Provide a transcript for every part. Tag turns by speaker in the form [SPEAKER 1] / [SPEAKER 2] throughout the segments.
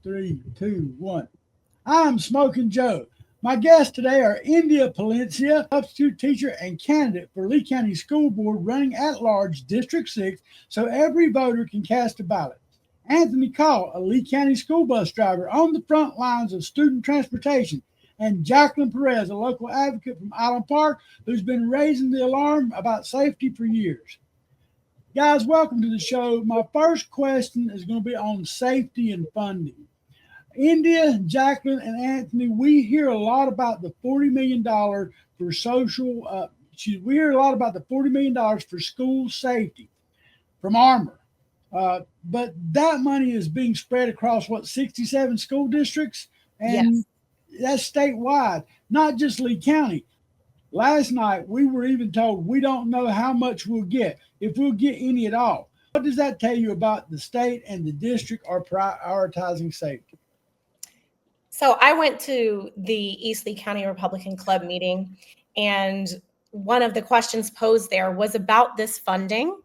[SPEAKER 1] Three, two, one. I'm Smokin Joe. My guests today are India Palencia, substitute teacher and candidate for Lee County School Board running at large District 6 so every voter can cast a ballot. Anthony Call, a Lee County school bus driver on the front lines of student transportation. And Jacqueline Perez, a local advocate from Island Park who's been raising the alarm about safety for years. Guys, welcome to the show. My first question is going to be on safety and funding. India, Jacqueline, and Anthony, we hear a lot about the $40 million for social, we hear a lot about the $40 million for school safety from Armor. But that money is being spread across, 67 school districts? And yes, that's statewide, not just Lee County. Last night, we were even told we don't know how much we'll get, if we'll get any at all. What does that tell you about the state and the district are prioritizing safety?
[SPEAKER 2] So I went to the East Lee County Republican Club meeting, and one of the questions posed there was about this funding.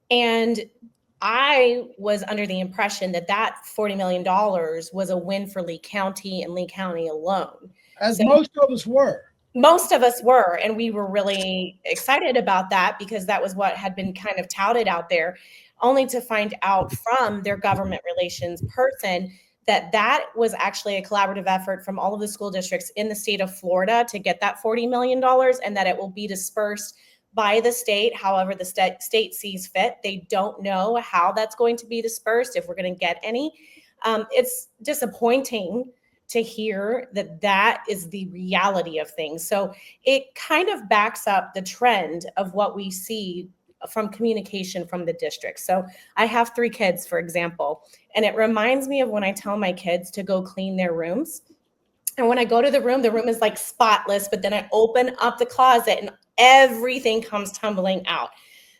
[SPEAKER 2] And I was under the impression that that $40 million was a win for Lee County and Lee County alone.
[SPEAKER 1] As most of us were.
[SPEAKER 2] Most of us were, and we were really excited about that because that was what had been kind of touted out there, only to find out from their government relations person that that was actually a collaborative effort from all of the school districts in the state of Florida to get that $40 million, and that it will be dispersed by the state, however the state sees fit. They don't know how that's going to be dispersed, if we're going to get any. It's disappointing to hear that that is the reality of things. So it kind of backs up the trend of what we see from communication from the district. So I have 3 kids, for example, and it reminds me of when I tell my kids to go clean their rooms. And when I go to the room is like spotless, but then I open up the closet and everything comes tumbling out.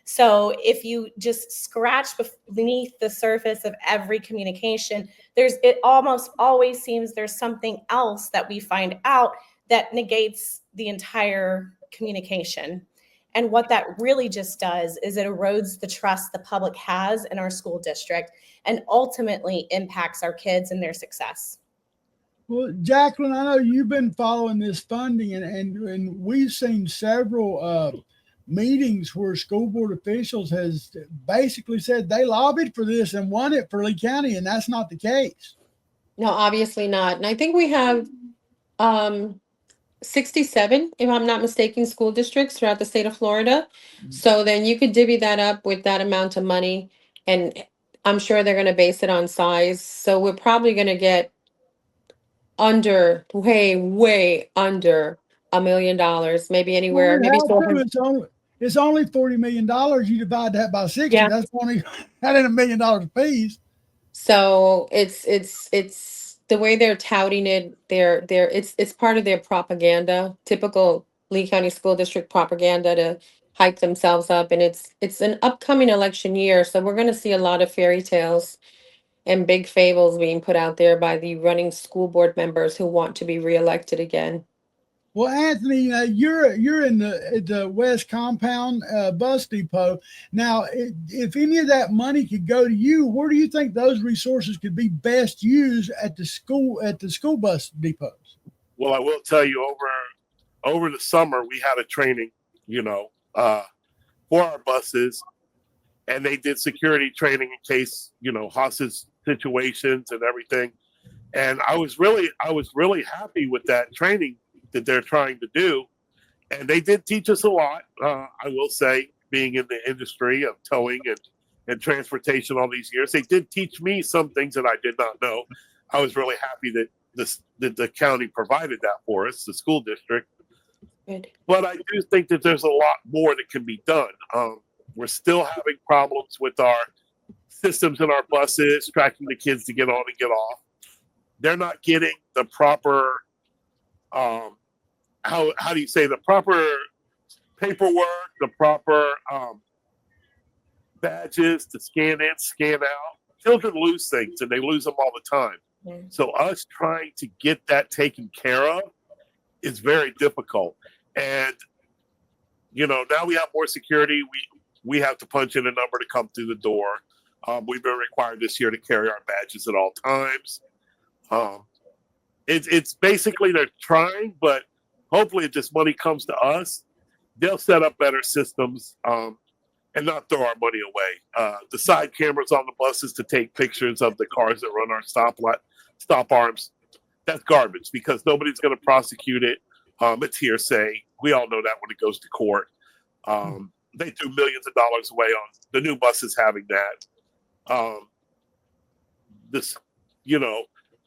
[SPEAKER 2] So if you just scratch beneath the surface of every communication, it almost always seems there's something else that we find out that negates the entire communication. And what that really just does is it erodes the trust the public has in our school district and ultimately impacts our kids and their success.
[SPEAKER 1] Well, Jacqueline, I know you've been following this funding, and we've seen several meetings where school board officials has basically said they lobbied for this and won it for Lee County, and that's not the case.
[SPEAKER 3] No, obviously not. And I think we have 67, if I'm not mistaken, school districts throughout the state of Florida. So then you could divvy that up with that amount of money, and I'm sure they're going to base it on size. So we're probably going to get way under $1 million, maybe anywhere.
[SPEAKER 1] It's only $40 million. You divide that by 60.
[SPEAKER 3] Yeah.
[SPEAKER 1] That ain't $1 million apiece.
[SPEAKER 3] So it's the way they're touting it. It's part of their propaganda, typical Lee County School District propaganda to hype themselves up. And it's an upcoming election year, so we're going to see a lot of fairy tales and big fables being put out there by the running school board members who want to be reelected again.
[SPEAKER 1] Well, Anthony, you're in the West Compound bus depot. Now, if any of that money could go to you, where do you think those resources could be best used at the school bus depots?
[SPEAKER 4] Well, I will tell you, over the summer we had a training, for our buses, and they did security training in case hostage situations and everything. And I was really happy with that training that they're trying to do. And they did teach us a lot, I will say, being in the industry of towing and transportation all these years. They did teach me some things that I did not know. I was really happy that the county provided that for us, the school district.
[SPEAKER 3] Good.
[SPEAKER 4] But I do think that there's a lot more that can be done. We're still having problems with our systems in our buses, tracking the kids to get on and get off. They're not getting the proper how do you say, the proper paperwork, the proper badges to scan in, scan out. Children lose things, and they lose them all the time.
[SPEAKER 3] Yeah.
[SPEAKER 4] So us trying to get that taken care of is very difficult. And now we have more security. We have to punch in a number to come through the door. We've been required this year to carry our badges at all times. Um, it's basically they're trying, but hopefully if this money comes to us, they'll set up better systems and not throw our money away. The side cameras on the buses to take pictures of the cars that run our stop arms, that's garbage because nobody's going to prosecute it. It's hearsay. We all know that when it goes to court. They threw millions of dollars away on the new buses having that. This,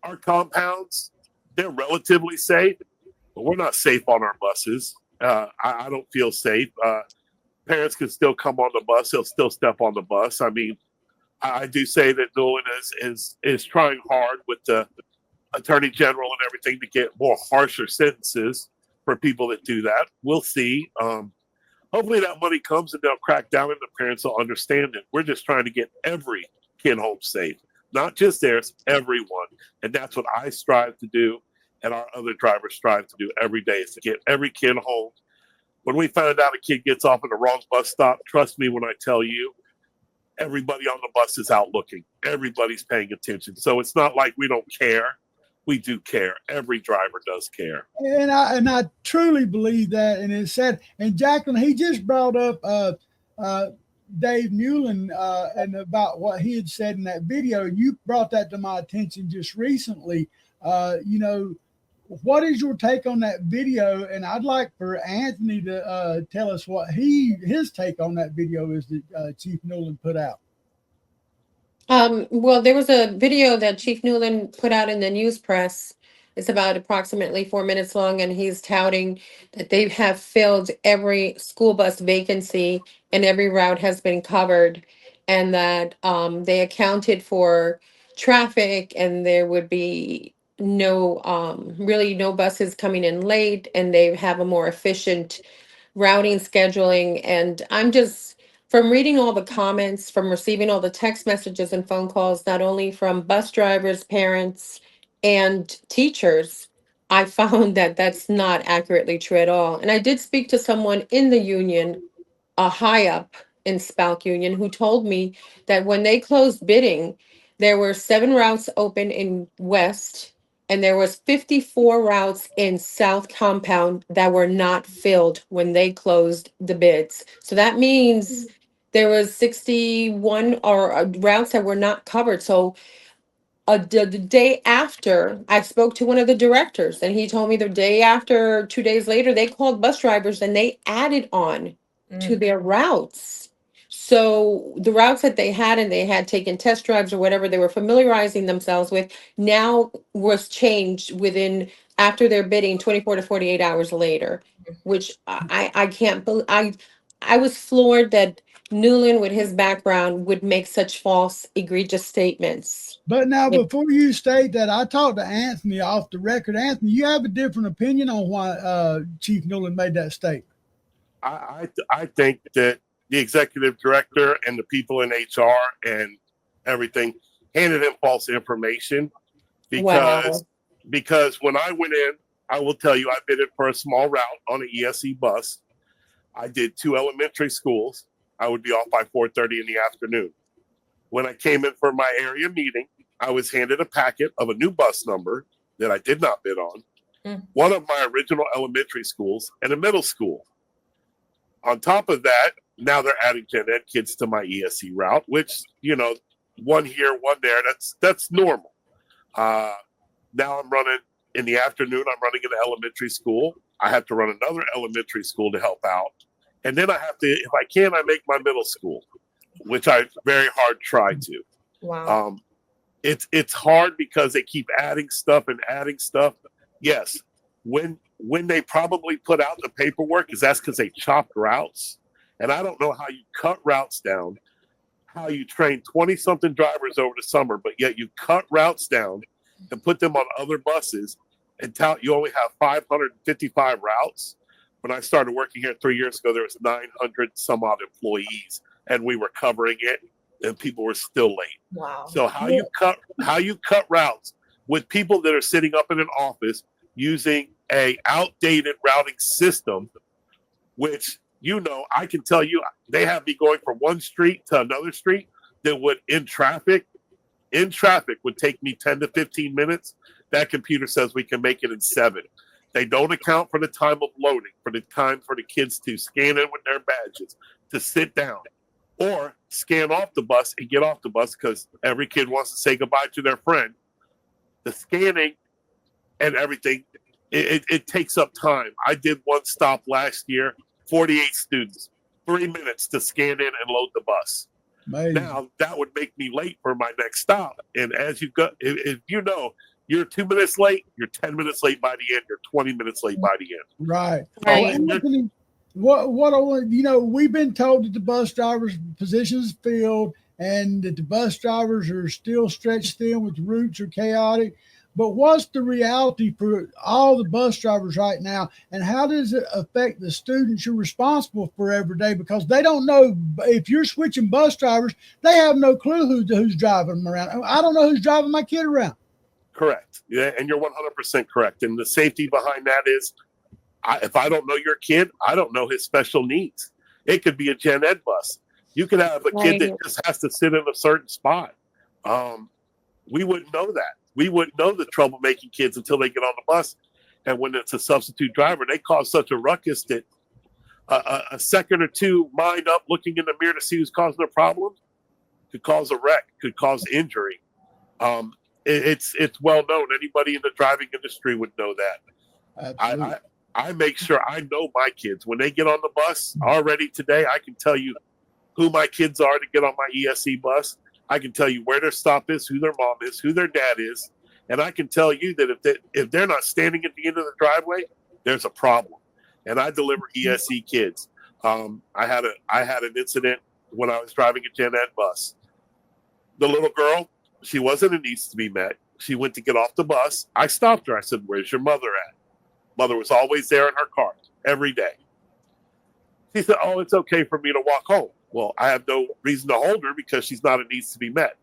[SPEAKER 4] our compounds, they're relatively safe, but we're not safe on our buses. I don't feel safe. Parents can still come on the bus. They'll still step on the bus. I mean, I do say that Nolan is trying hard with the attorney general and everything to get more harsher sentences for people that do that. We'll see. Hopefully that money comes and they'll crack down and the parents will understand it. We're just trying to get every kid home safe, not just theirs, everyone. And that's what I strive to do. And our other drivers strive to do every day is to get every kid home. When we find out a kid gets off at the wrong bus stop, trust me when I tell you, everybody on the bus is out looking. Everybody's paying attention. So it's not like we don't care. We do care. Every driver does care.
[SPEAKER 1] And I truly believe that. And it's sad. And Jacqueline, he just brought up Dave Newland and about what he had said in that video. You brought that to my attention just recently. What is your take on that video? And I'd like for Anthony to tell us what his take on that video is that Chief Newland put out.
[SPEAKER 3] Well, there was a video that Chief Newland put out in the news press. It's about approximately 4 minutes long, and he's touting that they have filled every school bus vacancy and every route has been covered, and that they accounted for traffic and there would be really no buses coming in late, and they have a more efficient routing scheduling. And I'm just, from reading all the comments, from receiving all the text messages and phone calls, not only from bus drivers, parents, and teachers, I found that that's not accurately true at all. And I did speak to someone in the union, a high up in Spalk Union, who told me that when they closed bidding, there were 7 routes open in West, and there was 54 routes in South Compound that were not filled when they closed the bids. So that means there was 61 routes that were not covered. So the day after, I spoke to one of the directors, and he told me the day after, 2 days later, they called bus drivers and they added on to their routes. So the routes that they had, and they had taken test drives or whatever they were familiarizing themselves with, now was changed after their bidding 24 to 48 hours later, which I can't believe. I was floored that Newland, with his background, would make such false, egregious statements.
[SPEAKER 1] But now, before you state that, I talked to Anthony off the record. Anthony, you have a different opinion on why Chief Newland made that statement?
[SPEAKER 4] I think that the executive director and the people in HR and everything handed him false information because when I went in, I will tell you, I bidded for a small route on an ESE bus. I did 2 elementary schools. I would be off by 4:30 in the afternoon. When I came in for my area meeting, I was handed a packet of a new bus number that I did not bid on, one of my original elementary schools, and a middle school. On top of that, now they're adding gen ed kids to my ESE route, which, one here, one there. That's normal. Now I'm running in the afternoon. I'm running in an elementary school. I have to run another elementary school to help out. And then I have to, if I can, I make my middle school, which I very hard try to.
[SPEAKER 2] Wow.
[SPEAKER 4] It's hard because they keep adding stuff and adding stuff. Yes. When they probably put out the paperwork, that's because they chopped routes. And I don't know how you cut routes down, how you train 20-something drivers over the summer, but yet you cut routes down and put them on other buses and you only have 555 routes. When I started working here 3 years ago, there was 900 some odd employees, and we were covering it, and people were still late.
[SPEAKER 2] Wow.
[SPEAKER 4] So how you cut routes with people that are sitting up in an office using a outdated routing system, which, I can tell you, they have me going from one street to another street that would, in traffic, in traffic would take me 10 to 15 minutes, that computer says we can make it in 7. They don't account for the time of loading, for the time for the kids to scan in with their badges, to sit down, or scan off the bus and get off the bus because every kid wants to say goodbye to their friend. The scanning and everything, it takes up time. I did one stop last year, 48 students, 3 minutes to scan in and load the bus.
[SPEAKER 1] Amazing.
[SPEAKER 4] Now, that would make me late for my next stop. And as you go, if you know, you're 2 minutes late, you're 10 minutes late by the end, you're 20 minutes late by the end.
[SPEAKER 1] Right.
[SPEAKER 3] Right.
[SPEAKER 1] Anthony, what I want, we've been told that the bus drivers' positions filled and that the bus drivers are still stretched thin with routes are chaotic. But what's the reality for all the bus drivers right now? And how does it affect the students you're responsible for every day? Because they don't know if you're switching bus drivers, they have no clue who's driving them around. I don't know who's driving my kid around.
[SPEAKER 4] Correct. Yeah, and you're 100% correct. And the safety behind that is, if I don't know your kid, I don't know his special needs. It could be a gen ed bus. You could have a kid that just has to sit in a certain spot. We wouldn't know that. We wouldn't know the troublemaking kids until they get on the bus. And when it's a substitute driver, they cause such a ruckus that a second or two mind up looking in the mirror to see who's causing the problem could cause a wreck, could cause injury. It's well known. Anybody in the driving industry would know that. I make sure I know my kids. When they get on the bus already today, I can tell you who my kids are to get on my ESE bus. I can tell you where their stop is, who their mom is, who their dad is. And I can tell you that if they're not standing at the end of the driveway, there's a problem. And I deliver ESE kids. I had an incident when I was driving a gen ed bus. The little girl, she wasn't a needs to be met. She went to get off the bus. I stopped her. I said, "Where's your mother at?" Mother was always there in her car every day. She said, "Oh, it's okay for me to walk home." Well, I have no reason to hold her because she's not a needs to be met.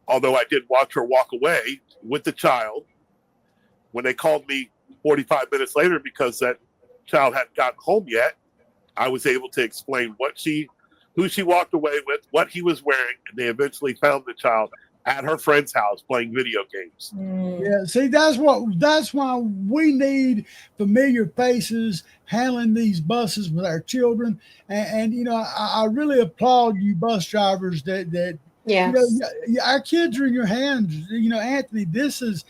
[SPEAKER 4] Although I did watch her walk away with the child. When they called me 45 minutes later because that child hadn't gotten home yet, I was able to explain who she walked away with, what he was wearing, and they eventually found the child at her friend's house playing video games.
[SPEAKER 1] Yeah, see, that's why we need familiar faces handling these buses with our children. And I really applaud you bus drivers that
[SPEAKER 3] Yes.
[SPEAKER 1] our kids are in your hands. Anthony, this is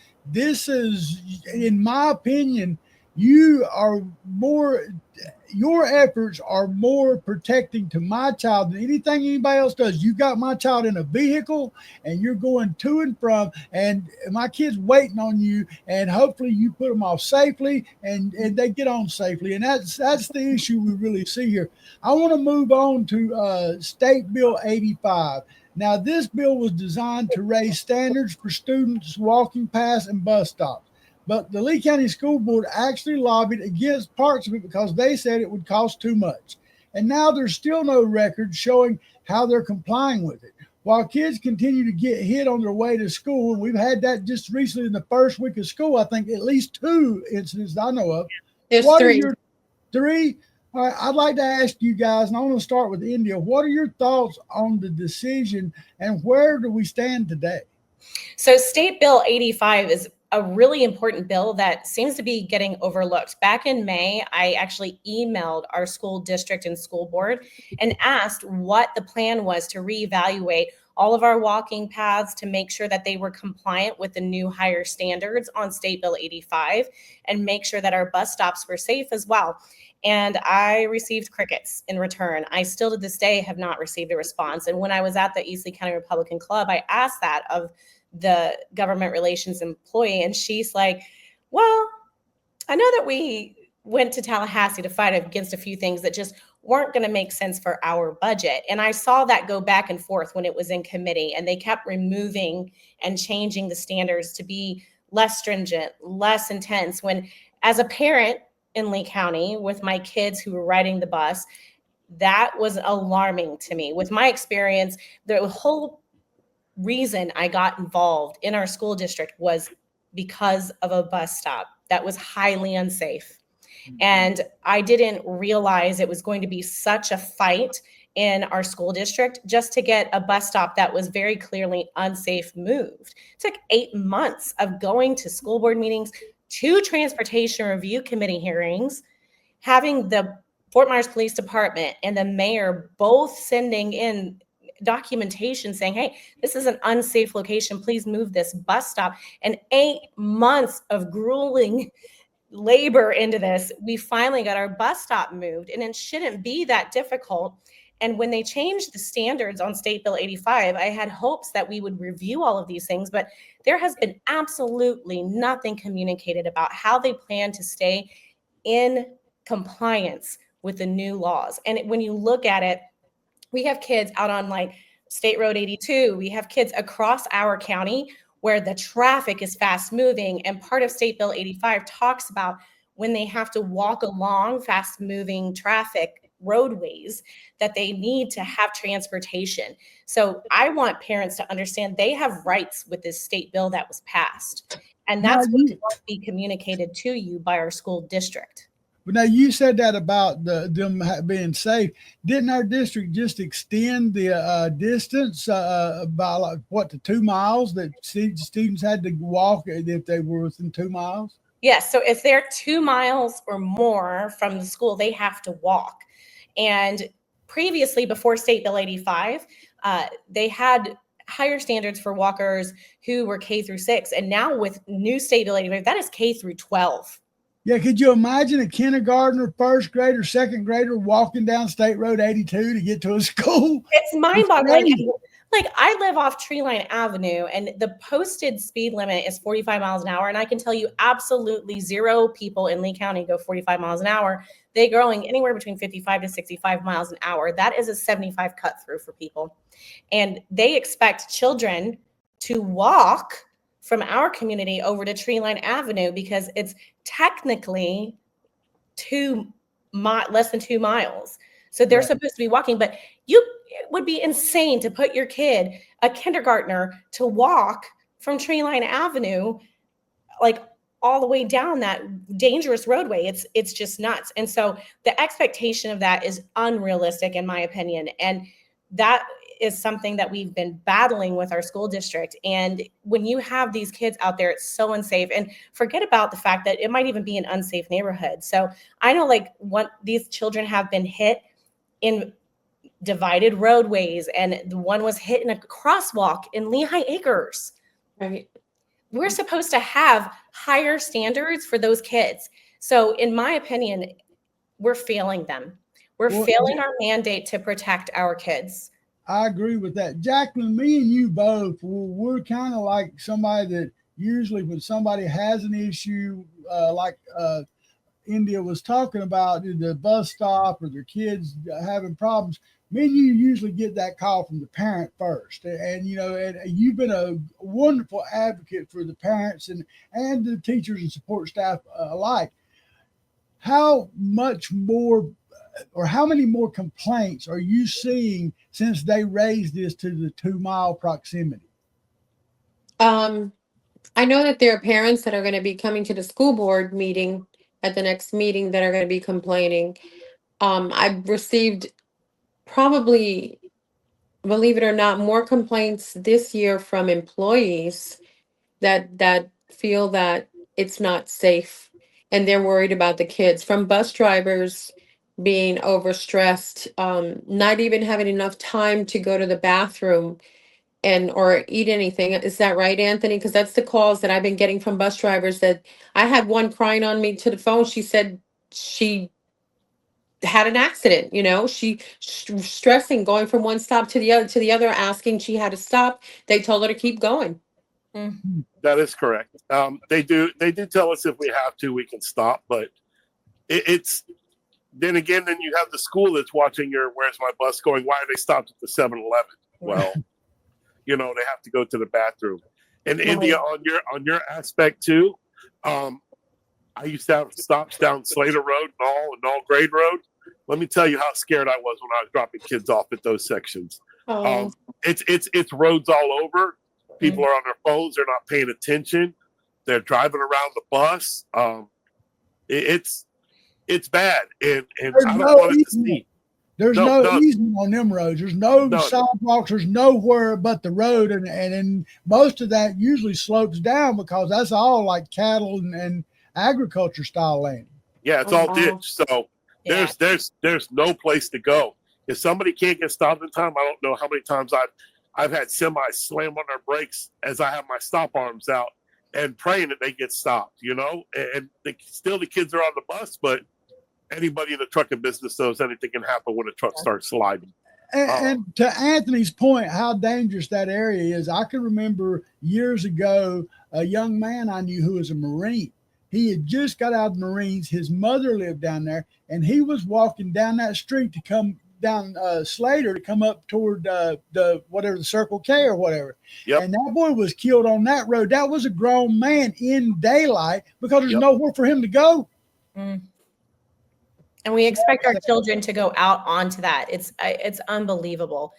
[SPEAKER 1] in my opinion, your efforts are more protecting to my child than anything anybody else does. You got my child in a vehicle and you're going to and from, and my kid's waiting on you, and hopefully you put them off safely and they get on safely. And that's the issue we really see here. I want to move on to State Bill 85. Now, this bill was designed to raise standards for students walking past and bus stops. But the Lee County School Board actually lobbied against parts of it because they said it would cost too much. And now there's still no record showing how they're complying with it. While kids continue to get hit on their way to school, and we've had that just recently in the first week of school, I think at least 2 incidents I know of.
[SPEAKER 3] There's
[SPEAKER 1] What
[SPEAKER 3] 3.
[SPEAKER 1] are your 3? All right, I'd like to ask you guys, and I want to start with India. What are your thoughts on the decision and where do we stand today?
[SPEAKER 2] So State Bill 85 is a really important bill that seems to be getting overlooked. Back in May, I actually emailed our school district and school board and asked what the plan was to reevaluate all of our walking paths to make sure that they were compliant with the new higher standards on State Bill 85 and make sure that our bus stops were safe as well. And I received crickets in return. I still to this day have not received a response. And when I was at the East Lee County Republican Club, I asked that of the government relations employee, and she's like, "Well, I know that we went to Tallahassee to fight against a few things that just weren't going to make sense for our budget." And I saw that go back and forth when it was in committee, and they kept removing and changing the standards to be less stringent, less intense. When, as a parent in Lee County with my kids who were riding the bus, that was alarming to me. With my experience, the whole reason I got involved in our school district was because of a bus stop that was highly unsafe. And I didn't realize it was going to be such a fight in our school district just to get a bus stop that was very clearly unsafe moved. It took 8 months of going to school board meetings, 2 transportation review committee hearings, having the Fort Myers Police Department and the mayor both sending in documentation saying, hey, this is an unsafe location. Please move this bus stop. And 8 months of grueling labor into this, we finally got our bus stop moved, and it shouldn't be that difficult. And when they changed the standards on State Bill 85, I had hopes that we would review all of these things, but there has been absolutely nothing communicated about how they plan to stay in compliance with the new laws. And when you look at it, we have kids out on like State Road 82. We have kids across our county where the traffic is fast moving. And part of State Bill 85 talks about when they have to walk along fast moving traffic roadways, that they need to have transportation. So I want parents to understand they have rights with this state bill that was passed. And that's going to be communicated to you by our school district.
[SPEAKER 1] But now you said that about them being safe. Didn't our district just extend the distance by like to 2 miles that students had to walk if they were within 2 miles?
[SPEAKER 2] Yes. So if they're 2 miles or more from the school, they have to walk. And previously, before State Bill 85, they had higher standards for walkers who were K through 6. And now with new State Bill 85, that is K through 12.
[SPEAKER 1] Yeah, could you imagine a kindergartner, first grader, second grader walking down State Road 82 to get to a school?
[SPEAKER 2] It's mind-boggling. Like I live off Tree Line Avenue, and the posted speed limit is 45 miles an hour. And I can tell you absolutely 0 people in Lee County go 45 miles an hour. They're going anywhere between 55 to 65 miles an hour. That is a 75 cut through for people. And they expect children to walk from our community over to Tree Line Avenue because it's technically less than 2 miles. So they're supposed to be walking, but it would be insane to put your kid, a kindergartner, to walk from Tree Line Avenue, like all the way down that dangerous roadway. It's just nuts. And so the expectation of that is unrealistic, in my opinion. And that is something that we've been battling with our school district. And when you have these kids out there, it's so unsafe. And forget about the fact that it might even be an unsafe neighborhood. So I know these children have been hit in divided roadways, and the one was hit in a crosswalk in Lehigh Acres.
[SPEAKER 3] Right.
[SPEAKER 2] We're supposed to have higher standards for those kids. So in my opinion, we're failing them. We're failing our mandate to protect our kids.
[SPEAKER 1] I agree with that. Jacqueline, me and you both, we're kind of like somebody that usually when somebody has an issue, like India was talking about, the bus stop or their kids having problems, me and you usually get that call from the parent first. And you've been a wonderful advocate for the parents and the teachers and support staff alike. How much more or how many more complaints are you seeing since they raised this to the 2 mile proximity?
[SPEAKER 3] I know that there are parents that are going to be coming to the school board meeting at the next meeting that are going to be complaining. I've received probably, believe it or not, more complaints this year from employees that feel that it's not safe and they're worried about the kids, from bus drivers being overstressed, not even having enough time to go to the bathroom or eat anything. Is that right, Anthony? Because that's the calls that I've been getting from bus drivers. That I had one crying on me to the phone. She said she had an accident, she stressing, going from one stop to the other, asking she had to stop. They told her to keep going.
[SPEAKER 4] That is correct. They do tell us if we have to, we can stop, but it's then again, then you have the school that's watching your where's my bus going? Why are they stopped at the 7-Eleven? Well, they have to go to the bathroom. And India, on your aspect too, I used to have stops down Slater Road and all Grade Road. Let me tell you how scared I was when I was dropping kids off at those sections. It's roads all over. People are on their phones. They're not paying attention. They're driving around the bus. It's bad, and I don't want it to see.
[SPEAKER 1] There's
[SPEAKER 4] No,
[SPEAKER 1] no easement on them roads. There's no sidewalks. There's nowhere but the road, and most of that usually slopes down because that's all like cattle and agriculture style land.
[SPEAKER 4] Yeah, it's all ditch. So there's no place to go. If somebody can't get stopped in time, I don't know how many times I've had semis slam on their brakes as I have my stop arms out and praying that they get stopped. And still the kids are on the bus, but anybody in the trucking business knows anything can happen when a truck starts sliding.
[SPEAKER 1] And to Anthony's point, how dangerous that area is. I can remember years ago, a young man I knew who was a Marine. He had just got out of the Marines. His mother lived down there, and he was walking down that street to come down Slater to come up toward the Circle K or whatever.
[SPEAKER 4] Yep.
[SPEAKER 1] And that boy was killed on that road. That was a grown man in daylight because there's nowhere for him to go.
[SPEAKER 2] Mm. And we expect our children to go out onto that. It's unbelievable.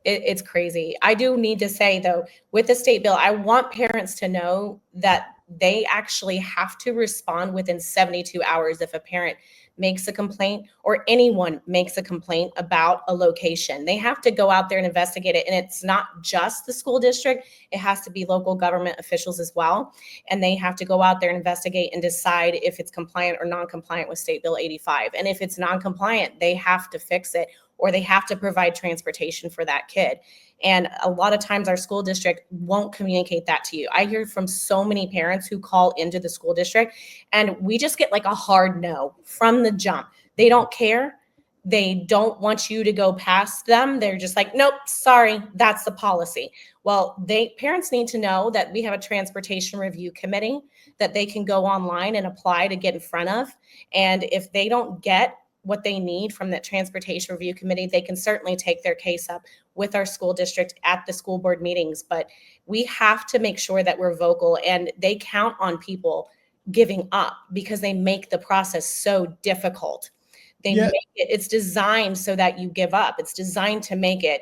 [SPEAKER 2] It's crazy. I do need to say, though, with the state bill, I want parents to know that they actually have to respond within 72 hours if a parent makes a complaint or anyone makes a complaint about a location. They have to go out there and investigate it. And it's not just the school district. It has to be local government officials as well. And they have to go out there and investigate and decide if it's compliant or non-compliant with State Bill 85. And if it's non-compliant, they have to fix it, or they have to provide transportation for that kid. And a lot of times our school district won't communicate that to you. I hear from so many parents who call into the school district and we just get like a hard no from the jump. They don't care. They don't want you to go past them. They're just like, nope, sorry, that's the policy. Well, parents need to know that we have a transportation review committee that they can go online and apply to get in front of. And if they don't get what they need from that transportation review committee, they can certainly take their case up with our school district at the school board meetings. But we have to make sure that we're vocal, and they count on people giving up because they make the process so difficult. It's designed so that you give up. It's designed to make it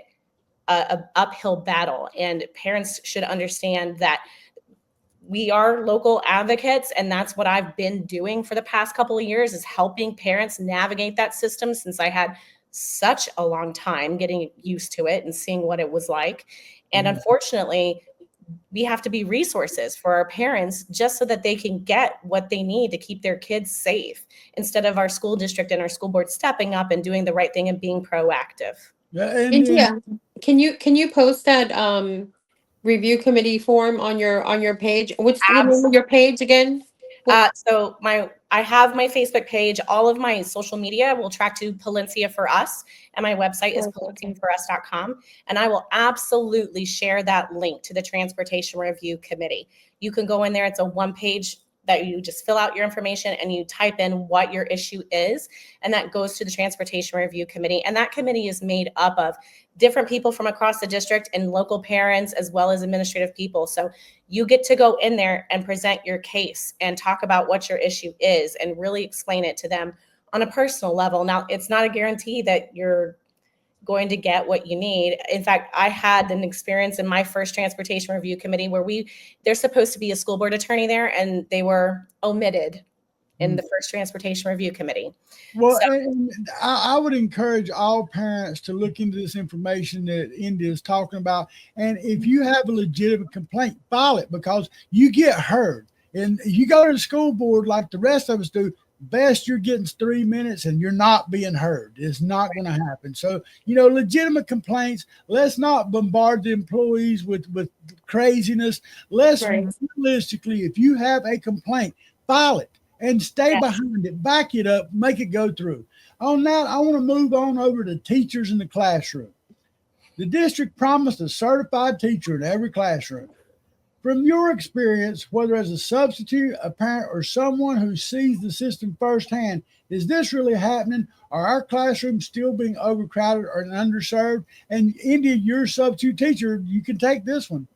[SPEAKER 2] a uphill battle. And parents should understand that we are local advocates, and that's what I've been doing for the past couple of years, is helping parents navigate that system, since I had such a long time getting used to it and seeing what it was like. And unfortunately, we have to be resources for our parents just so that they can get what they need to keep their kids safe, instead of our school district and our school board stepping up and doing the right thing and being proactive.
[SPEAKER 3] India, can you post that review committee form on your page? What's the name of your page again?
[SPEAKER 2] So I have my Facebook page. All of my social media will track to Palencia for Us, and my website is palenciaforus.com. And I will absolutely share that link to the Transportation Review Committee. You can go in there. It's a one-page that you just fill out your information and you type in what your issue is, and that goes to the Transportation Review Committee. And that committee is made up of different people from across the district and local parents, as well as administrative people. So you get to go in there and present your case and talk about what your issue is and really explain it to them on a personal level. Now, it's not a guarantee that you're going to get what you need. In fact, I had an experience in my first transportation review committee where there's supposed to be a school board attorney there, and they were omitted in the first transportation review committee.
[SPEAKER 1] Well, I would encourage all parents to look into this information that India is talking about. And if you have a legitimate complaint, file it, because you get heard. And you go to the school board like the rest of us do, best you're getting 3 minutes and you're not being heard. It's not going to happen. So, legitimate complaints, let's not bombard the employees with craziness. Let's realistically, if you have a complaint, file it and stay behind it, back it up, make it go through. On that, I want to move on over to teachers in the classroom. The district promised a certified teacher in every classroom. From your experience, whether as a substitute, a parent, or someone who sees the system firsthand, is this really happening? Are our classrooms still being overcrowded or underserved? And India, you're a substitute teacher. You can take this one.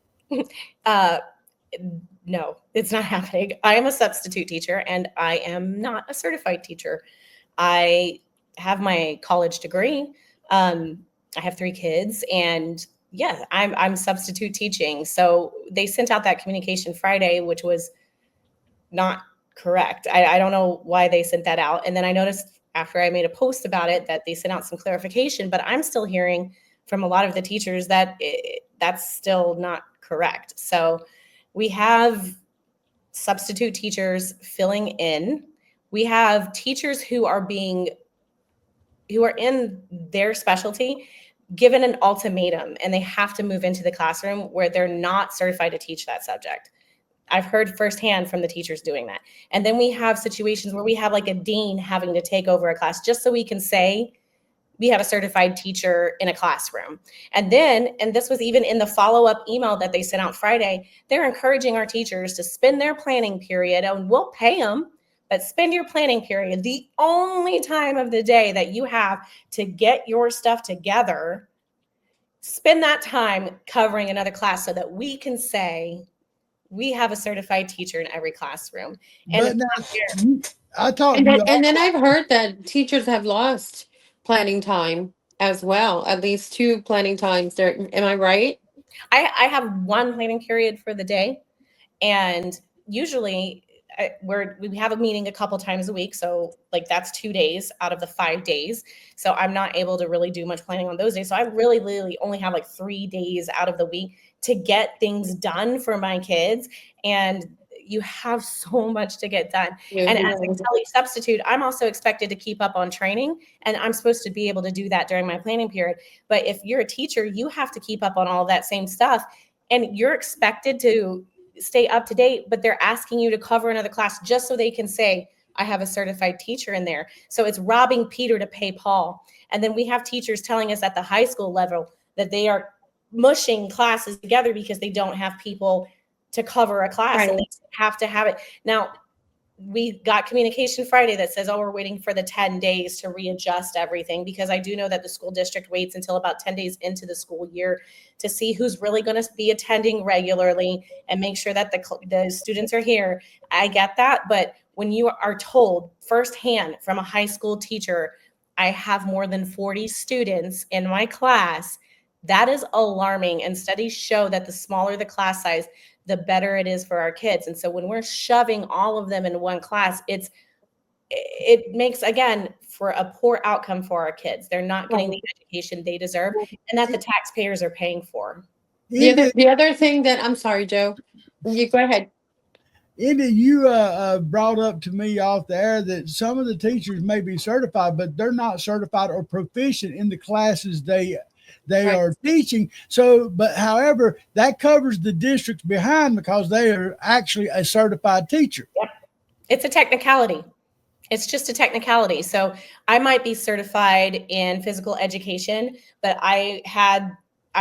[SPEAKER 2] No, it's not happening. I am a substitute teacher, and I am not a certified teacher. I have my college degree. I have 3 kids, and I'm substitute teaching. So they sent out that communication Friday, which was not correct. I don't know why they sent that out. And then I noticed after I made a post about it that they sent out some clarification, but I'm still hearing from a lot of the teachers that that's still not correct. So we have substitute teachers filling in. We have teachers who are in their specialty given an ultimatum and they have to move into the classroom where they're not certified to teach that subject. I've heard firsthand from the teachers doing that. And then we have situations where we have like a dean having to take over a class just so we can say we have a certified teacher in a classroom. And this was even in the follow-up email that they sent out Friday, they're encouraging our teachers to spend their planning period, and we'll pay them, but spend your planning period. The only time of the day that you have to get your stuff together, spend that time covering another class so that we can say we have a certified teacher in every classroom. And
[SPEAKER 1] But now, I talked
[SPEAKER 3] And
[SPEAKER 1] to
[SPEAKER 3] then,
[SPEAKER 1] you.
[SPEAKER 3] and then I've heard that teachers have lost planning time as well, at least 2 planning times there. Am I right?
[SPEAKER 2] I have one planning period for the day, and usually we have a meeting a couple times a week, so like that's 2 days out of the 5 days. So I'm not able to really do much planning on those days. So I really only have like 3 days out of the week to get things done for my kids, and you have so much to get done.
[SPEAKER 3] Yeah.
[SPEAKER 2] And as a tele substitute, I'm also expected to keep up on training, and I'm supposed to be able to do that during my planning period. But if you're a teacher, you have to keep up on all of that same stuff, and you're expected to stay up to date, but they're asking you to cover another class just so they can say, I have a certified teacher in there. So it's robbing Peter to pay Paul. And then we have teachers telling us at the high school level that they are mushing classes together because they don't have people to cover a class,
[SPEAKER 3] Right.
[SPEAKER 2] and they have to have it. Now, we got communication Friday that says, oh, we're waiting for the 10 days to readjust everything, because I do know that the school district waits until about 10 days into the school year to see who's really going to be attending regularly and make sure that the students are here. I get that. But when you are told firsthand from a high school teacher, I have more than 40 students in my class, that is alarming. And studies show that the smaller the class size, the better it is for our kids. And so when we're shoving all of them in one class, it makes, again, for a poor outcome for our kids. They're not getting the education they deserve and that the taxpayers are paying for.
[SPEAKER 3] The other thing that, I'm sorry, Joe, you go ahead.
[SPEAKER 1] Indy, you brought up to me off the air that some of the teachers may be certified, but they're not certified or proficient in the classes they
[SPEAKER 3] Right.
[SPEAKER 1] are teaching. So, but however, that covers the districts behind because they are actually a certified teacher.
[SPEAKER 2] Yep. It's a technicality. It's just a technicality. So I might be certified in physical education, but I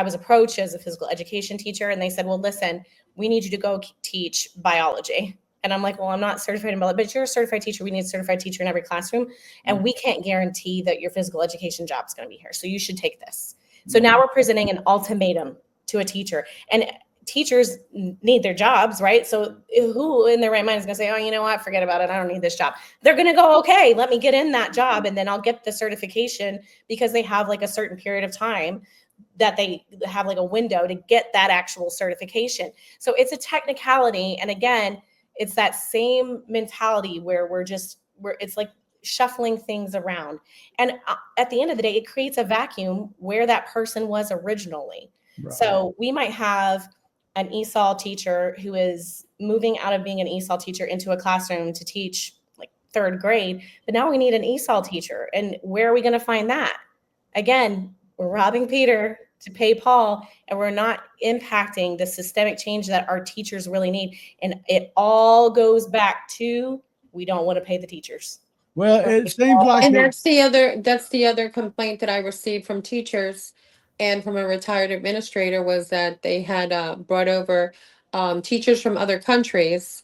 [SPEAKER 2] was approached as a physical education teacher, and they said, well, listen, we need you to go teach biology. And I'm like, well, I'm not certified in biology, but you're a certified teacher. We need a certified teacher in every classroom. And we can't guarantee that your physical education job is going to be here. So you should take this. So now we're presenting an ultimatum to a teacher, and teachers need their jobs, right? So who in their right mind is going to say, oh, you know what, forget about it, I don't need this job. They're going to go, okay, let me get in that job, and then I'll get the certification, because they have like a certain period of time that they have like a window to get that actual certification. So it's a technicality. And again, it's that same mentality where it's like shuffling things around. And at the end of the day, it creates a vacuum where that person was originally. Right. So we might have an ESOL teacher who is moving out of being an ESOL teacher into a classroom to teach like 3rd grade, but now we need an ESOL teacher. And where are we going to find that? Again, we're robbing Peter to pay Paul, and we're not impacting the systemic change that our teachers really need. And it all goes back to, we don't want to pay the teachers.
[SPEAKER 1] Well, it seems like,
[SPEAKER 3] and that's the other complaint that I received from teachers and from a retired administrator, was that they had brought over teachers from other countries,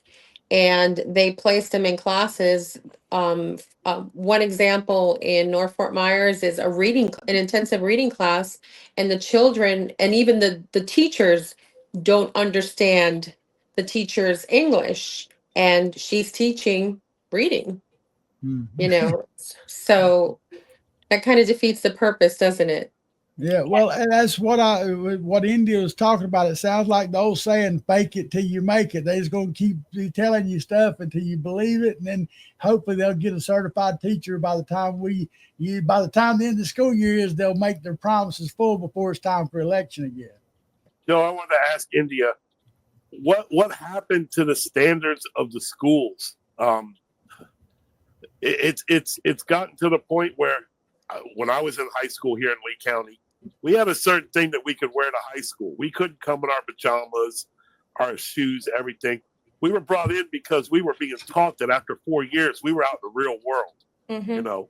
[SPEAKER 3] and they placed them in classes. One example in North Fort Myers is an intensive reading class, and the children and even the teachers don't understand the teacher's English, and she's teaching reading. You know, so that kind of defeats the purpose, doesn't it?
[SPEAKER 1] Yeah, well, and that's what India was talking about. It sounds like the old saying, "Fake it till you make it." They just gonna keep telling you stuff until you believe it, and then hopefully they'll get a certified teacher by the time by the time the end of the school year is. They'll make their promises full before it's time for election again.
[SPEAKER 4] Joe, I want to ask India, what happened to the standards of the schools? It's gotten to the point where when I was in high school here in Lee County, we had a certain thing that we could wear to high school. We couldn't come in our pajamas, our shoes, everything. We were brought in because we were being taught that after 4 years, we were out in the real world.
[SPEAKER 2] Mm-hmm.
[SPEAKER 4] You know,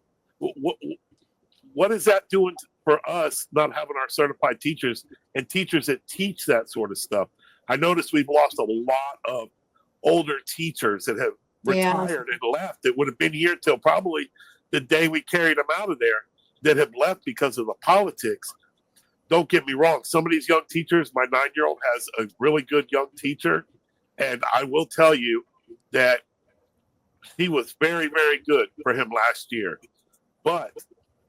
[SPEAKER 4] what is that doing for us not having our certified teachers and teachers that teach that sort of stuff? I noticed we've lost a lot of older teachers that have retired and left that would have been here till probably the day we carried them out of there, that have left because of the politics. Don't get me wrong. Some of these young teachers, my 9-year-old has a really good young teacher. And I will tell you that he was very, very good for him last year. But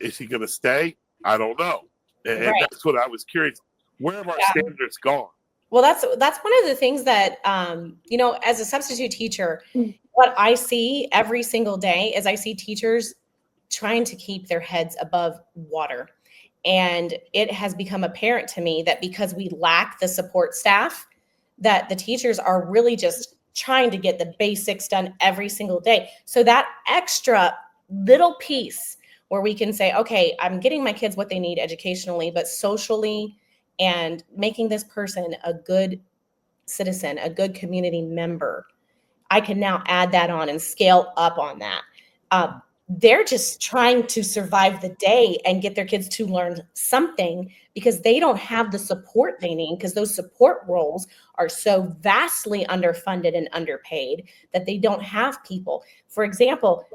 [SPEAKER 4] is he going to stay? I don't know. And that's what I was curious. Where have our standards gone?
[SPEAKER 2] Well, that's one of the things that, as a substitute teacher, what I see every single day is I see teachers trying to keep their heads above water. And it has become apparent to me that because we lack the support staff, that the teachers are really just trying to get the basics done every single day. So that extra little piece where we can say, okay, I'm getting my kids what they need educationally, but socially, and making this person a good citizen, a good community member, I can now add that on and scale up on that. They're just trying to survive the day and get their kids to learn something because they don't have the support they need, because those support roles are so vastly underfunded and underpaid that they don't have people. For example,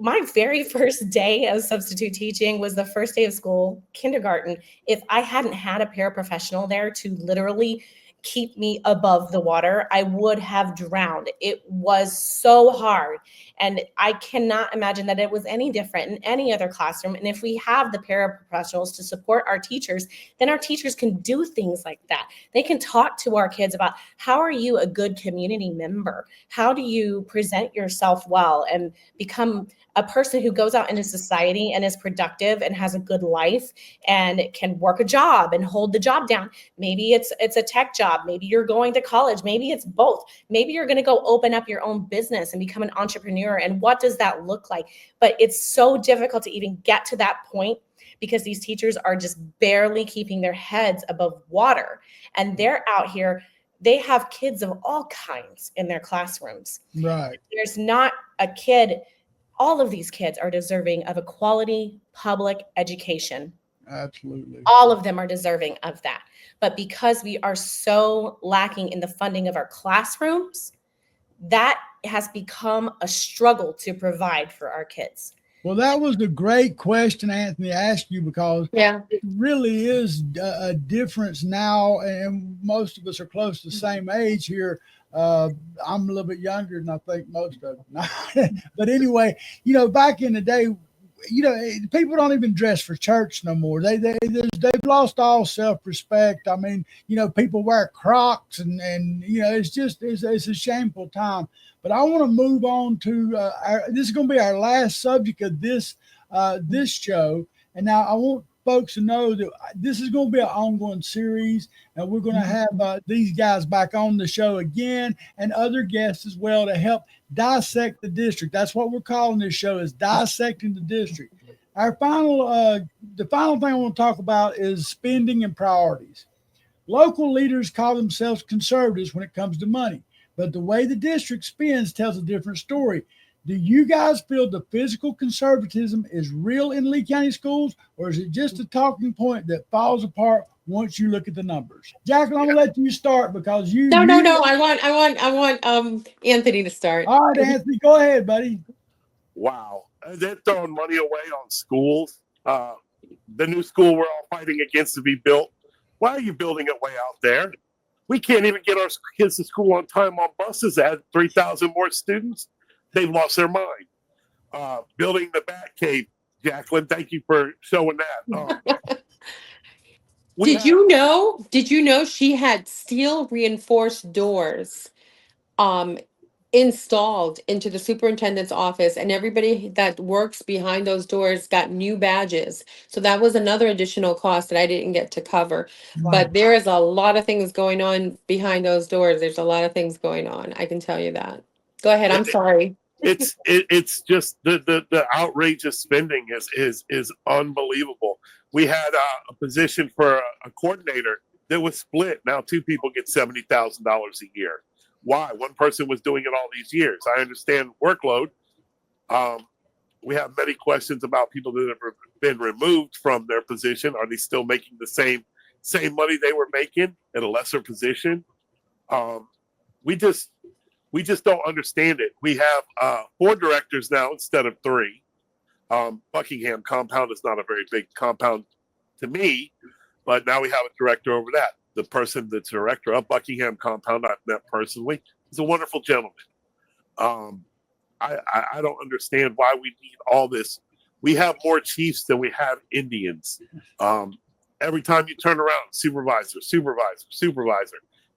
[SPEAKER 2] my very first day of substitute teaching was the first day of school, kindergarten. If I hadn't had a paraprofessional there to literally keep me above the water, I would have drowned. It was so hard. And I cannot imagine that it was any different in any other classroom. And if we have the paraprofessionals to support our teachers, then our teachers can do things like that. They can talk to our kids about, how are you a good community member? How do you present yourself well and become a person who goes out into society and is productive and has a good life and can work a job and hold the job down? Maybe it's a tech job. Maybe you're going to college. Maybe it's both. Maybe you're going to go open up your own business and become an entrepreneur. And what does that look like? But it's so difficult to even get to that point because these teachers are just barely keeping their heads above water. And they're out here. They have kids of all kinds in their classrooms.
[SPEAKER 1] Right.
[SPEAKER 2] There's not a kid. All of these kids are deserving of a quality public education.
[SPEAKER 1] Absolutely.
[SPEAKER 2] All of them are deserving of that. But because we are so lacking in the funding of our classrooms, that has become a struggle to provide for our kids.
[SPEAKER 1] Well, that was a great question Anthony asked you, because it really is a difference now. And most of us are close to the same age here. I'm a little bit younger than I think most of them. But anyway, back in the day, people don't even dress for church no more. They've lost all self-respect. I mean, people wear Crocs and it's a shameful time. But I want to move on to this is going to be our last subject of this show. And now I want folks to know that this is going to be an ongoing series, and we're going to have these guys back on the show again and other guests as well to help dissect the district. That's what we're calling this show, is Dissecting the District. Our the final thing I want to talk about is spending and priorities. Local leaders call themselves conservatives when it comes to money, but the way the district spends tells a different story. Do you guys feel the fiscal conservatism is real in Lee County schools, or is it just a talking point that falls apart once you look at the numbers? Jacqueline, I'm gonna let you start because you.
[SPEAKER 3] No. I want Anthony to start.
[SPEAKER 1] All right, Anthony, go ahead, buddy.
[SPEAKER 4] Wow, they're throwing money away on schools. The new school we're all fighting against to be built. Why are you building it way out there? We can't even get our kids to school on time on buses that had 3,000 more students. They've lost their mind. Building the Bat Cave, Jacqueline, thank you for showing that. We
[SPEAKER 3] Did you know? Did you know she had steel reinforced doors um installed into the superintendent's office, and everybody that works behind those doors got new badges. So that was another additional cost that I didn't get to cover. But there is a lot of things going on behind those doors. There's a lot of things going on. I can tell you that. Go ahead. I'm sorry.
[SPEAKER 4] it's just the outrageous spending is unbelievable. We had a position for a coordinator that was split. Now two people get $70,000 a year. Why? One person was doing it all these years. I understand workload. We have many questions about people that have been removed from their position. Are they still making the same money they were making in a lesser position? We just don't understand it. We have 4 directors now instead of 3. Buckingham compound is not a very big compound to me, but now we have a director over that. The person that's director of Buckingham compound I've met personally is a wonderful gentleman. I don't understand why we need all this. We have more chiefs than we have Indians. Every time you turn around, supervisor,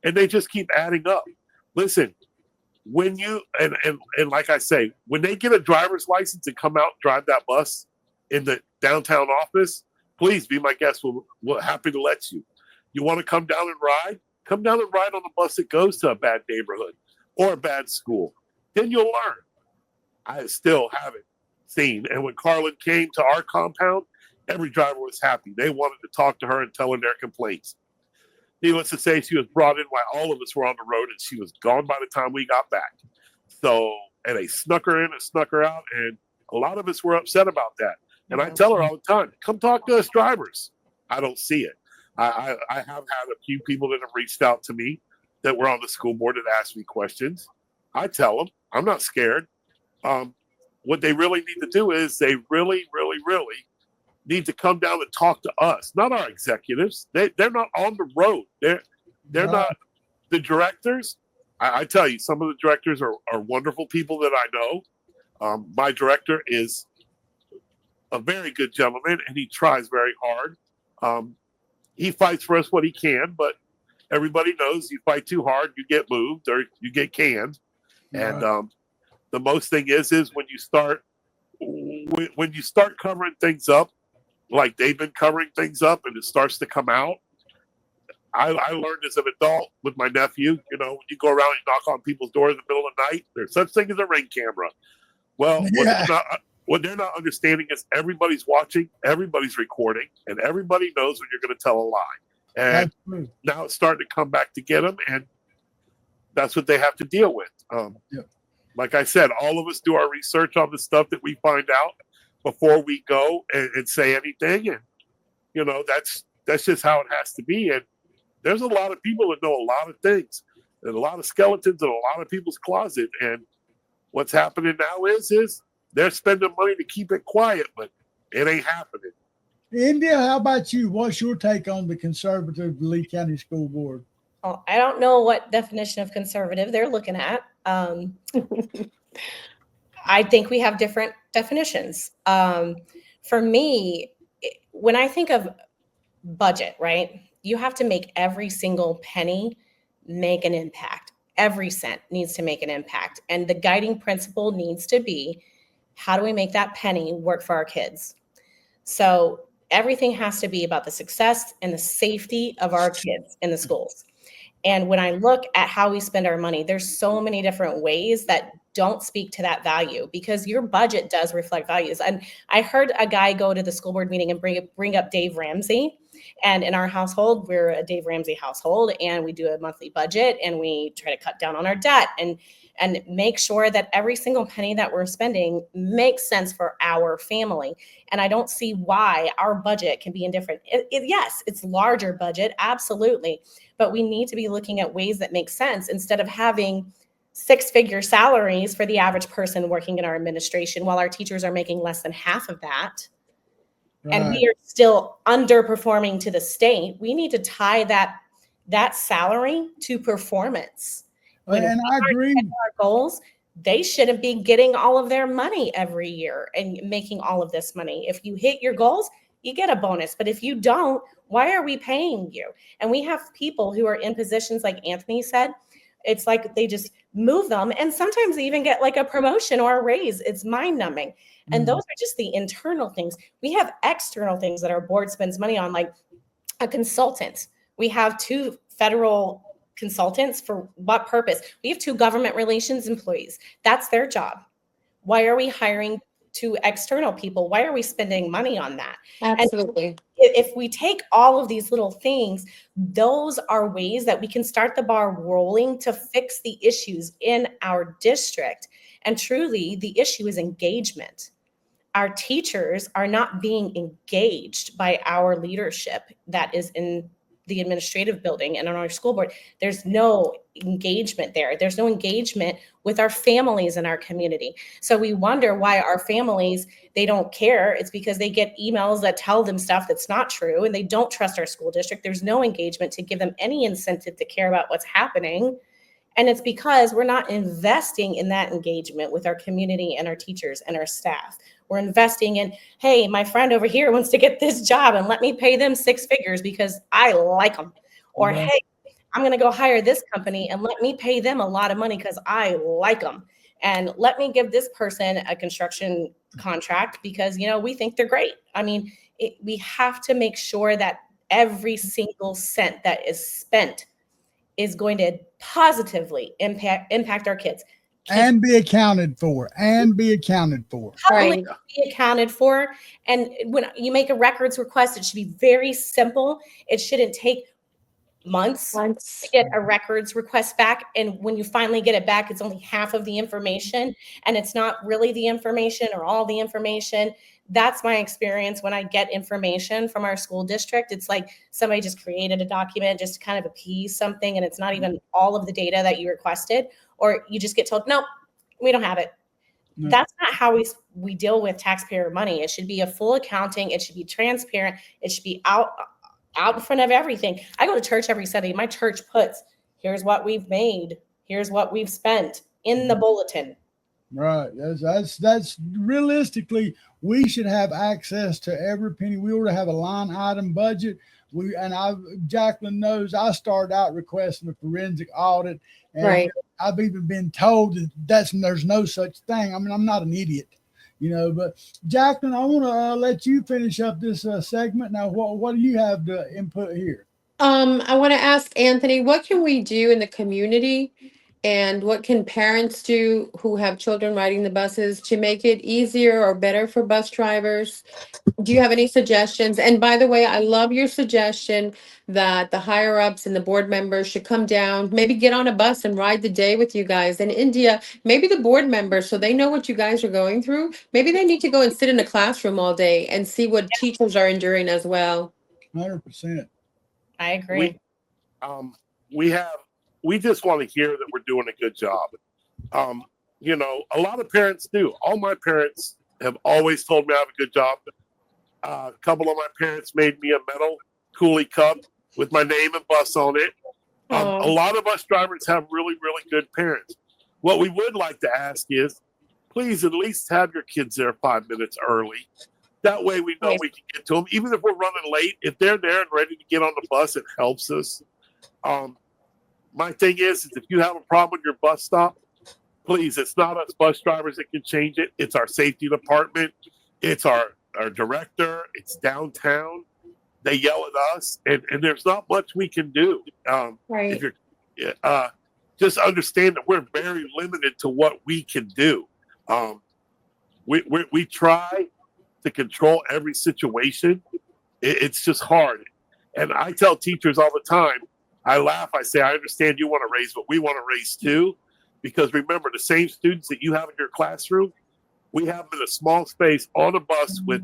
[SPEAKER 4] and they just keep adding up. Listen, when you and like I say, when they get a driver's license and come out and drive that bus in the downtown office, please be my guest. We're happy to let you. You want to come down and ride? Come down and ride on the bus that goes to a bad neighborhood or a bad school. Then you'll learn. I still haven't seen. And when Carlin came to our compound, every driver was happy. They wanted to talk to her and tell her their complaints. Needless to say, she was brought in while all of us were on the road, and she was gone by the time we got back. So, and they snuck her in and snuck her out, and a lot of us were upset about that. And I tell her all the time, come talk to us drivers. I don't see it. I have had a few people that have reached out to me that were on the school board that asked me questions. I tell them, I'm not scared. What they really need to do is they really need to come down and talk to us, not our executives. They're not on the road. They're not the directors. I tell you, some of the directors are wonderful people that I know. My director is a very good gentleman, and he tries very hard. He fights for us what he can, but everybody knows you fight too hard, you get moved or you get canned. And the most thing is when you start covering things up, like they've been covering things up, and it starts to come out. I learned as an adult with my nephew, when you go around and knock on people's doors in the middle of the night, there's such thing as a ring camera. Well, what they're not understanding is everybody's watching, everybody's recording, and everybody knows when you're going to tell a lie. And now it's starting to come back to get them, and that's what they have to deal with. Like I said, all of us do our research on the stuff that we find out before we go and say anything. And, that's just how it has to be. And there's a lot of people that know a lot of things. There's a lot of skeletons in a lot of people's closet. And what's happening now is they're spending money to keep it quiet, but it ain't happening.
[SPEAKER 1] India, how about you? What's your take on the conservative Lee County School Board?
[SPEAKER 2] Oh, I don't know what definition of conservative they're looking at. I think we have different definitions. For me, when I think of budget, right, you have to make every single penny make an impact. Every cent needs to make an impact. And the guiding principle needs to be, how do we make that penny work for our kids? So everything has to be about the success and the safety of our kids in the schools. And when I look at how we spend our money, there's so many different ways that don't speak to that value, because your budget does reflect values. And I heard a guy go to the school board meeting and bring up Dave Ramsey. And in our household, we're a Dave Ramsey household, and we do a monthly budget, and we try to cut down on our debt and make sure that every single penny that we're spending makes sense for our family. And I don't see why our budget can be indifferent. Yes, it's larger budget, absolutely. But we need to be looking at ways that make sense instead of having 6-figure salaries for the average person working in our administration, while our teachers are making less than half of that. Right. And we are still underperforming to the state. We need to tie that salary to performance.
[SPEAKER 1] And I agree.
[SPEAKER 2] Our goals, they shouldn't be getting all of their money every year and making all of this money. If you hit your goals, you get a bonus. But if you don't, why are we paying you? And we have people who are in positions like Anthony said, it's like they just move them, and sometimes they even get like a promotion or a raise. It's mind numbing. And those are just the internal things. We have external things that our board spends money on, like a consultant. We have 2 federal consultants. For what purpose? We have 2 government relations employees. That's their job. Why are we hiring 2 external people? Why are we spending money on that?
[SPEAKER 3] Absolutely.
[SPEAKER 2] And if we take all of these little things, those are ways that we can start the ball rolling to fix the issues in our district. And truly, the issue is engagement. Our teachers are not being engaged by our leadership that is in the administrative building and on our school board. There's no engagement there. There's no engagement with our families in our community. So we wonder why our families, they don't care. It's because they get emails that tell them stuff that's not true, and they don't trust our school district. There's no engagement to give them any incentive to care about what's happening. And it's because we're not investing in that engagement with our community and our teachers and our staff. We're investing in, hey, my friend over here wants to get this job, and let me pay them 6 figures because I like them. Or, hey, I'm going to go hire this company and let me pay them a lot of money because I like them. And let me give this person a construction contract because, we think they're great. I mean, we have to make sure that every single cent that is spent is going to positively impact our kids.
[SPEAKER 1] And be accounted for.
[SPEAKER 2] Be accounted for. And when you make a records request, it should be very simple. It shouldn't take months to get a records request back. And when you finally get it back, it's only half of the information, and it's not really the information or all the information. That's my experience when I get information from our school district. It's like somebody just created a document just to kind of appease something, and it's not even all of the data that you requested, or you just get told, nope, we don't have it. No. That's not how we deal with taxpayer money. It should be a full accounting. It should be transparent. It should be out in front of everything. I go to church every Sunday. My church puts, here's what we've made. Here's what we've spent in the bulletin.
[SPEAKER 1] Right. That's realistically, we should have access to every penny. We ought to have a line item budget. Jacqueline knows I started out requesting a forensic audit, and
[SPEAKER 3] right.
[SPEAKER 1] I've even been told that there's no such thing. I mean, I'm not an idiot, but Jacqueline, I want to let you finish up this segment. Now, what do you have to input here?
[SPEAKER 3] I want to ask Anthony, what can we do in the community, and what can parents do who have children riding the buses to make it easier or better for bus drivers? Do you have any suggestions? And by the way, I love your suggestion that the higher ups and the board members should come down, maybe get on a bus and ride the day with you guys. In India, maybe the board members, so they know what you guys are going through, maybe they need to go and sit in a classroom all day and see what teachers are enduring as well.
[SPEAKER 1] 100%.
[SPEAKER 2] I agree.
[SPEAKER 4] We just want to hear that we're doing a good job. A lot of parents do. All my parents have always told me I have a good job. A couple of my parents made me a metal coolie cup with my name and bus on it. A lot of bus drivers have really, really good parents. What we would like to ask is, please at least have your kids there 5 minutes early. That way we know we can get to them. Even if we're running late, if they're there and ready to get on the bus, it helps us. My thing is if you have a problem with your bus stop, please, it's not us bus drivers that can change it. It's our safety department. It's our director. It's downtown. They yell at us, and there's not much we can do. If you're, just understand that we're very limited to what we can do. We try to control every situation. It's just hard. And I tell teachers all the time, I laugh, I say, I understand you want to raise, but we want to raise too. Because remember, the same students that you have in your classroom, we have them in a small space on a bus with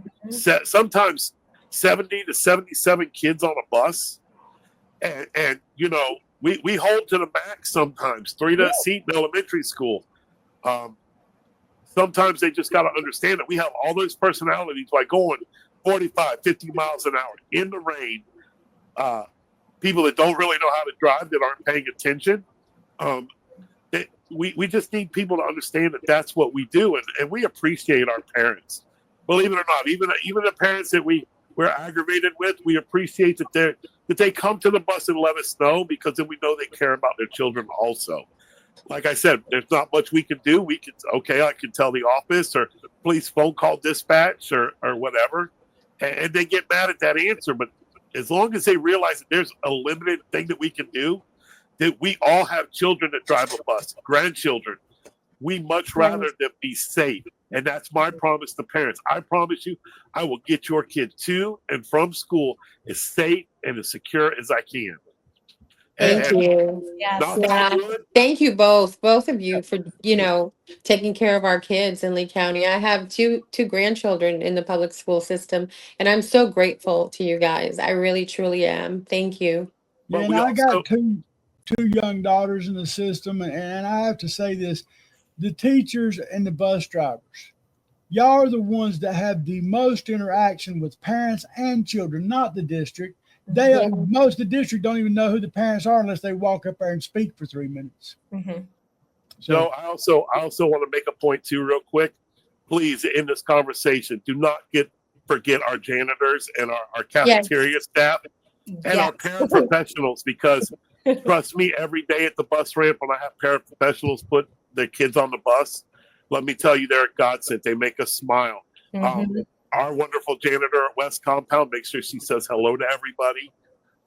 [SPEAKER 4] sometimes 70 to 77 kids on a bus. And we hold to the max sometimes, 3 to a seat in elementary school. Sometimes they just got to understand that we have all those personalities by going 45, 50 miles an hour in the rain. People that don't really know how to drive, that aren't paying attention. We just need people to understand that that's what we do, and we appreciate our parents. Believe it or not, even the parents that we we're aggravated with, we appreciate that they come to the bus and let us know, because then we know they care about their children also. Like I said, there's not much we can do. I can tell the office or police phone call dispatch or whatever, and they get mad at that answer. But as long as they realize that there's a limited thing that we can do, that we all have children that drive a bus, grandchildren. We much rather them be safe. And that's my promise to parents. I promise you, I will get your kid to and from school as safe and as secure as I can.
[SPEAKER 3] Thank you.
[SPEAKER 2] Yes.
[SPEAKER 3] Yeah. Thank you both of you for, taking care of our kids in Lee County. I have two grandchildren in the public school system, and I'm so grateful to you guys. I really, truly am. Thank you.
[SPEAKER 1] Yeah, and I got two young daughters in the system, and I have to say this, the teachers and the bus drivers, y'all are the ones that have the most interaction with parents and children, not the district. Most of the district don't even know who the parents are unless they walk up there and speak for 3 minutes.
[SPEAKER 2] Mm-hmm.
[SPEAKER 4] So I also want to make a point too, real quick. Please, in this conversation, do not forget our janitors and our cafeteria staff and our paraprofessionals, because trust me, every day at the bus ramp when I have paraprofessionals put their kids on the bus, let me tell you, they're a godsend. They make us smile. Mm-hmm. Our wonderful janitor at West Compound makes sure she says hello to everybody.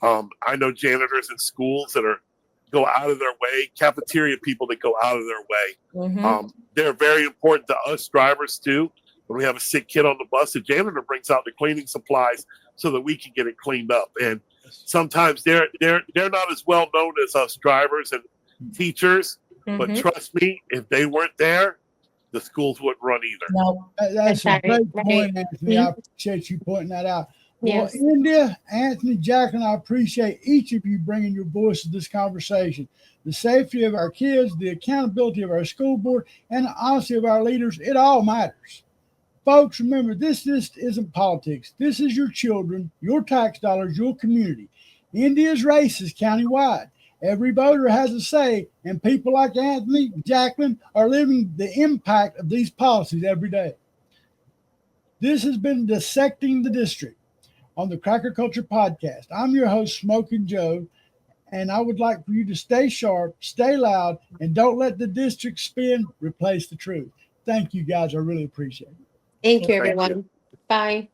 [SPEAKER 4] I know janitors in schools that go out of their way, cafeteria people that go out of their way. Mm-hmm. They're very important to us drivers too. When we have a sick kid on the bus, the janitor brings out the cleaning supplies so that we can get it cleaned up. And sometimes they're not as well known as us drivers and teachers, mm-hmm. but trust me, if they weren't there, the schools wouldn't run either.
[SPEAKER 1] No, that's a great point, Anthony. I appreciate you pointing that out. Well, India, Anthony, Jacqueline, I appreciate each of you bringing your voice to this conversation. The safety of our kids, the accountability of our school board, and the honesty of our leaders, it all matters. Folks, remember, this isn't politics. This is your children, your tax dollars, your community. India's race is countywide. Every voter has a say, and people like Anthony, Jacqueline are living the impact of these policies every day. This has been Dissecting the District on the Cracker Culture Podcast. I'm your host, Smokin Joe, and I would like for you to stay sharp, stay loud, and don't let the district spin replace the truth. Thank you, guys. I really appreciate it.
[SPEAKER 3] Thank you, everyone. Bye.